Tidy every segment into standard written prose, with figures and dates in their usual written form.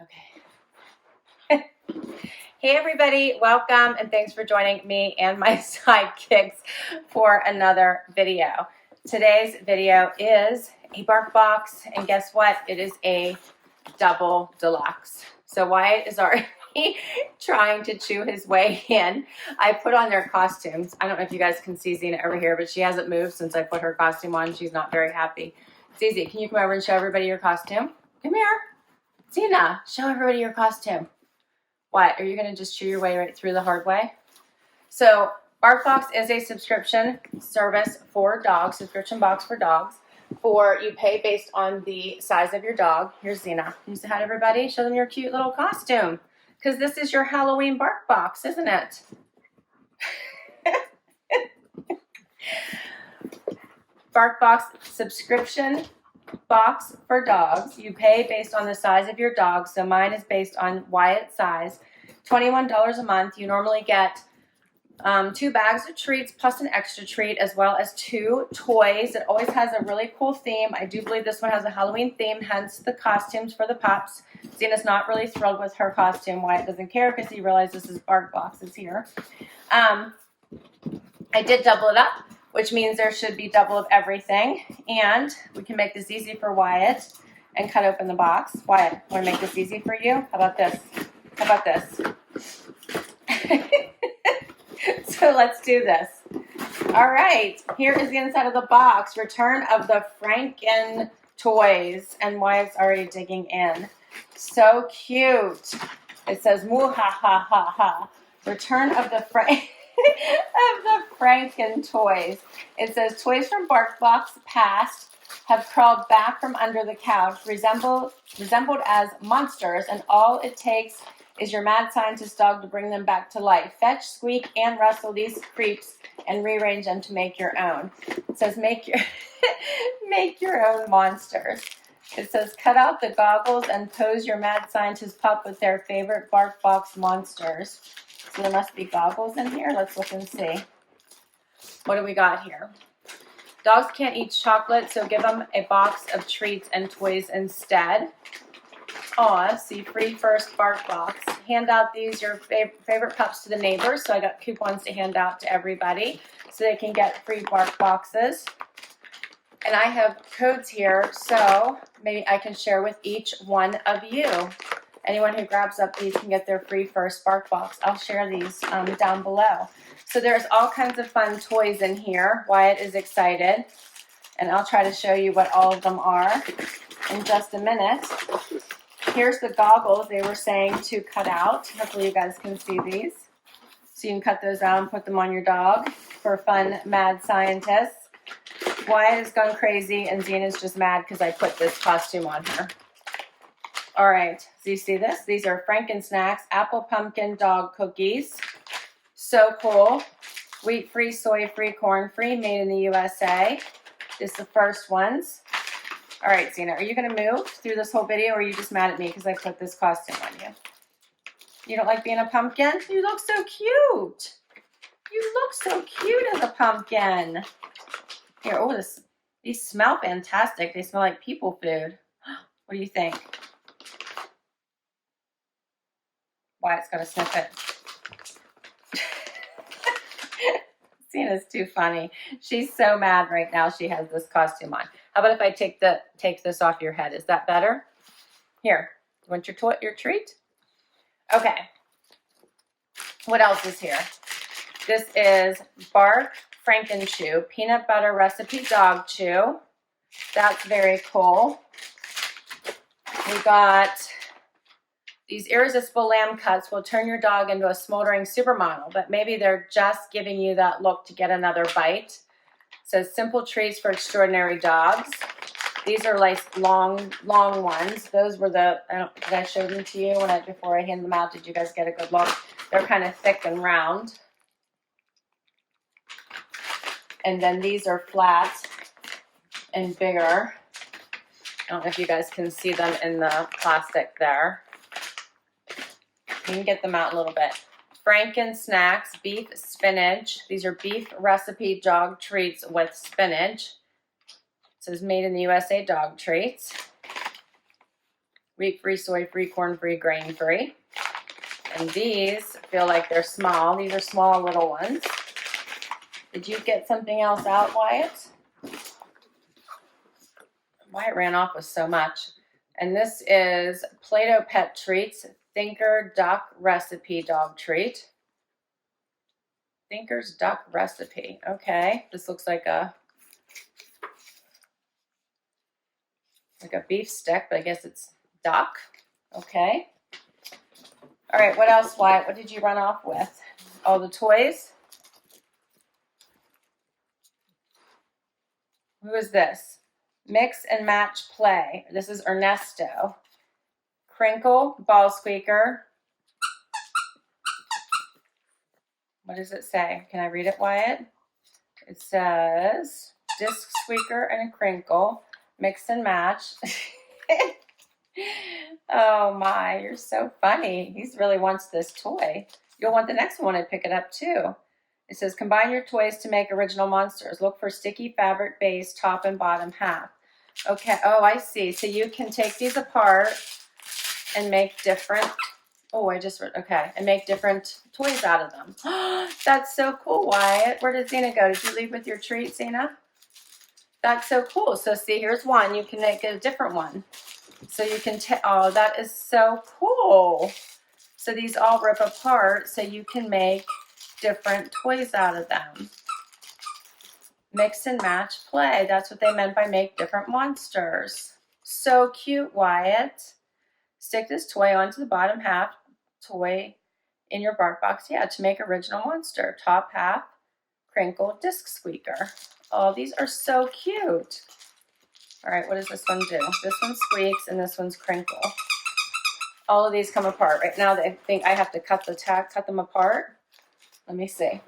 Okay. Hey everybody, welcome and thanks for joining me and my sidekicks for another video. Today's video is a bark box, and guess what? It is a double deluxe. So Wyatt is already trying to chew his way in. I put on their costumes. I don't know if you guys can see Xena over here, but she hasn't moved since I put her costume on. She's not very happy. Zizi, can you come over and show everybody your costume? Come here. Xena, show everybody your costume. What, are you going to just chew your way right through the hard way? So BarkBox is a subscription service for dogs, subscription box for dogs. You pay based on the size of your dog. Here's Xena. Can you say hi to everybody? Show them your cute little costume. Because this is your Halloween BarkBox, isn't it? BarkBox subscription box for dogs. You pay based on the size of your dog. So mine is based on Wyatt's size. $21 a month. You normally get 2 bags of treats plus an extra treat, as well as 2 toys. It always has a really cool theme. I do believe this one has a Halloween theme, hence the costumes for the pups. Zena's not really thrilled with her costume. Wyatt doesn't care because he realized this is BarkBox is here. I did double it up, which means there should be double of everything. And we can make this easy for Wyatt and cut open the box. Wyatt, want to make this easy for you? How about this? How about this? So let's do this. All right, here is the inside of the box. Return of the Franken toys. And Wyatt's already digging in. So cute. It says, moo ha ha ha ha. Return of the Franken toys. It says, toys from BarkBox past have crawled back from under the couch, resembled as monsters, and all it takes is your mad scientist dog to bring them back to life. Fetch, squeak, and rustle these creeps and rearrange them to make your own. It says, make your own monsters. It says, cut out the goggles and pose your mad scientist pup with their favorite BarkBox monsters. So there must be goggles in here. Let's look and see. What do we got here? Dogs can't eat chocolate, so give them a box of treats and toys instead. Aw, see, free first BarkBox. Hand out these, your favorite pups, to the neighbors. So I got coupons to hand out to everybody so they can get free BarkBoxes. And I have codes here, so maybe I can share with each one of you. Anyone who grabs up these can get their free first BarkBox. I'll share these down below. So there's all kinds of fun toys in here. Wyatt is excited. And I'll try to show you what all of them are in just a minute. Here's the goggles they were saying to cut out. Hopefully you guys can see these. So you can cut those out and put them on your dog for fun mad scientists. Wyatt is going crazy and Zena's just mad because I put this costume on her. All right, so you see this? These are Franken Snacks, apple pumpkin dog cookies. So cool. Wheat-free, soy-free, corn-free, made in the USA. This is the first ones. All right, Xena, are you going to move through this whole video, or are you just mad at me because I put this costume on you? You don't like being a pumpkin? You look so cute. You look so cute as a pumpkin. Here, oh, these smell fantastic. They smell like people food. What do you think? Wyatt's going to sniff it. Xena's too funny. She's so mad right now she has this costume on. How about if I take this off your head? Is that better? Here, you want your treat? Okay. What else is here? This is Bark Franken Chew, peanut butter recipe dog chew. That's very cool. We got these irresistible lamb cuts will turn your dog into a smoldering supermodel, but maybe they're just giving you that look to get another bite. It says simple treats for extraordinary dogs. These are like long ones. Those were did I show them to you before I hand them out? Did you guys get a good look? They're kind of thick and round. And then these are flat and bigger. I don't know if you guys can see them in the plastic there. You can get them out a little bit. Franken Snacks, beef spinach. These are beef recipe dog treats with spinach. It says made in the USA dog treats. Wheat-free, soy-free, corn-free, grain-free. And these feel like they're small. These are small little ones. Did you get something else out, Wyatt? Wyatt ran off with so much. And this is Play-Doh Pet Treats, Thinker Duck Recipe Dog Treat. Thinker's Duck Recipe. Okay, this looks like a beef stick, but I guess it's duck. Okay. All right, what else, Wyatt? What did you run off with? Oh, the toys? Who is this? Mix and Match Play. This is Ernesto. Crinkle, Ball Squeaker. What does it say? Can I read it, Wyatt? It says, disc squeaker and a crinkle. Mix and match. Oh my, you're so funny. He really wants this toy. You'll want the next one and pick it up too. It says, combine your toys to make original monsters. Look for sticky fabric base, top and bottom half. Okay, oh, I see. So you can take these apart and make different, and make different toys out of them. That's so cool, Wyatt. Where did Zena go? Did you leave with your treat, Zena? That's so cool. So see, here's one. You can make a different one. So you can, oh, that is so cool. So these all rip apart so you can make different toys out of them. Mix and match play. That's what they meant by make different monsters. So cute, Wyatt. Stick this toy onto the bottom half toy in your bark box. Yeah, to make original monster. Top half, crinkle, disc squeaker. Oh, these are so cute. All right, what does this one do? This one squeaks and this one's crinkle. All of these come apart. Right now they think I have to cut them apart. Let me see.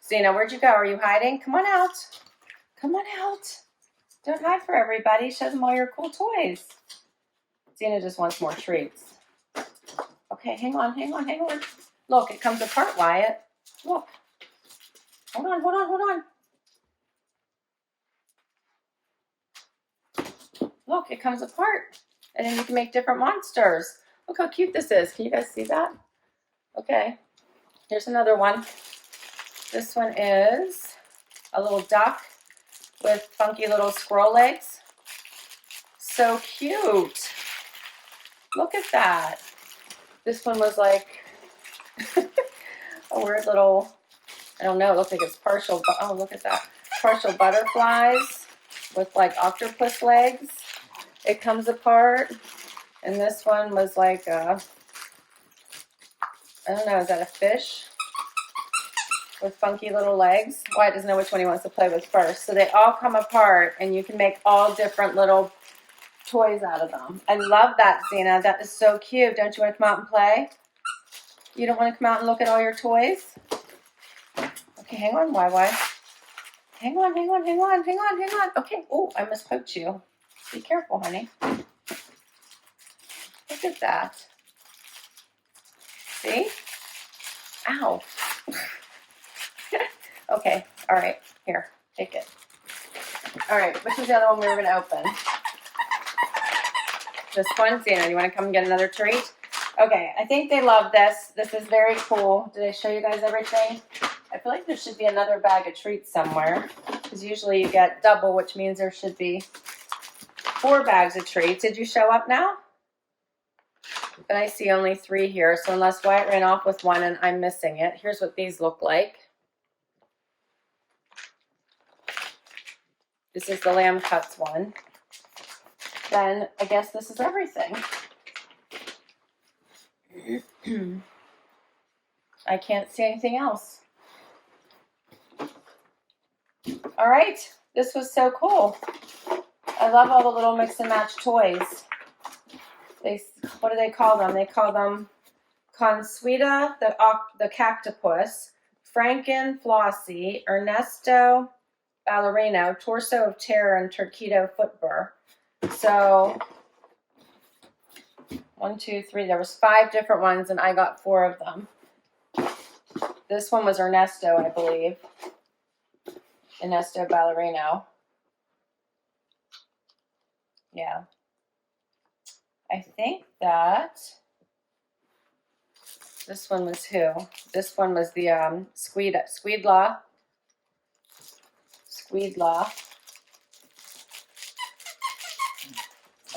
Zena, where'd you go? Are you hiding? Come on out. Come on out. Don't hide for everybody. Show them all your cool toys. Zena just wants more treats. Okay, hang on. Look, it comes apart, Wyatt. Look. Hold on. Look, it comes apart. And then you can make different monsters. Look how cute this is. Can you guys see that? Okay. Here's another one. This one is a little duck with funky little squirrel legs. So cute. Look at that. This one was like a weird little, I don't know, it looks like it's partial, oh, look at that. Partial butterflies with like octopus legs. It comes apart. And this one was like I don't know, is that a fish? With funky little legs. Wyatt doesn't know which one he wants to play with first. So they all come apart and you can make all different little toys out of them. I love that, Zena. That is so cute. Don't you want to come out and play? You don't want to come out and look at all your toys? Okay, hang on, YY. Hang on. Okay, oh, I mispoked you. Be careful, honey. Look at that. See? Ow. Okay, all right, here, take it. All right, which is the other one we were gonna open? This one, Zena, you wanna come and get another treat? Okay, I think they love this. This is very cool. Did I show you guys everything? I feel like there should be another bag of treats somewhere, because usually you get double, which means there should be 4 bags of treats. Did you show up now? But I see only 3 here, so unless Wyatt ran off with one and I'm missing it, here's what these look like. This is the lamb cuts one. Then I guess this is everything. I can't see anything else. All right, this was so cool. I love all the little mix and match toys. What do they call them? They call them Consueta, the cactopus, Franken Flossie, Ernesto Ballerino, Torso of Terror, and Turquito Footburr. So 1, 2, 3. There was 5 different ones, and I got 4 of them. This one was Ernesto, I believe. Ernesto Ballerino. Yeah. I think that this one was who? This one was the Squeedlaw.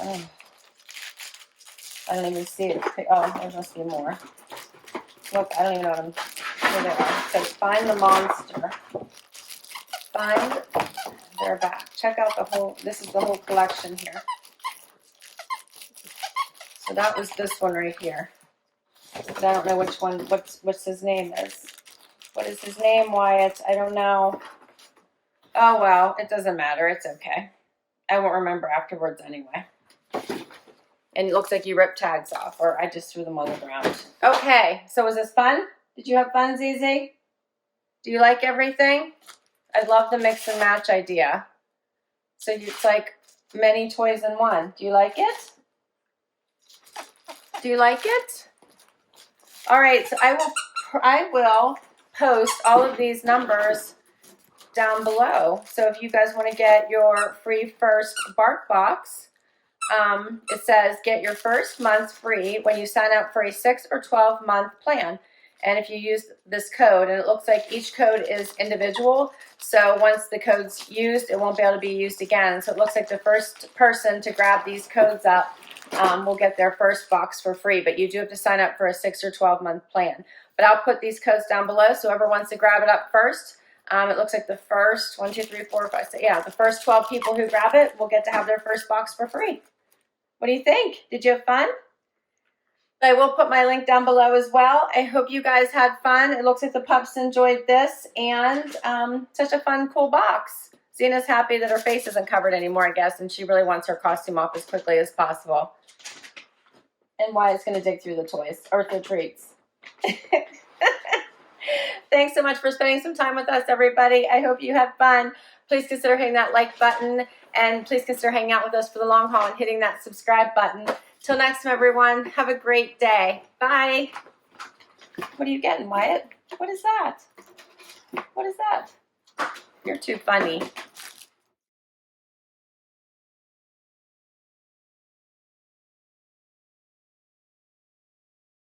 Oh, I don't even see it. Oh, there must be more. Look, I don't even know what here they are. It says find the monster. Find their back. Check out the whole, this is the whole collection here. So that was this one right here. But I don't know which one, what's his name is. What is his name, Wyatt? I don't know. Oh, well, it doesn't matter. It's okay. I won't remember afterwards anyway. And it looks like you ripped tags off, or I just threw them on the ground. Okay, so was this fun? Did you have fun, Zizi? Do you like everything? I love the mix and match idea. So it's like many toys in one. Do you like it? Do you like it? All right, so I will post all of these numbers down below. So if you guys want to get your free first bark box, it says get your first month free when you sign up for a 6 or 12 month plan. And if you use this code, and it looks like each code is individual, so once the code's used, it won't be able to be used again. So it looks like the first person to grab these codes up will get their first box for free, but you do have to sign up for a 6 or 12 month plan. But I'll put these codes down below, so whoever wants to grab it up first, it looks like the first 1, 2, 3, 4, 5, 6, yeah, the first 12 people who grab it will get to have their first box for free. What do you think? Did you have fun? I will put my link down below as well. I hope you guys had fun. It looks like the pups enjoyed this, and such a fun, cool box. Zena's happy that her face isn't covered anymore, I guess, and she really wants her costume off as quickly as possible. And Wyatt's going to dig through the toys, or the treats. Thanks so much for spending some time with us, everybody. I hope you had fun. Please consider hitting that like button, and please consider hanging out with us for the long haul and hitting that subscribe button. Till next time, everyone, have a great day. Bye. What are you getting, Wyatt? What is that? What is that? You're too funny.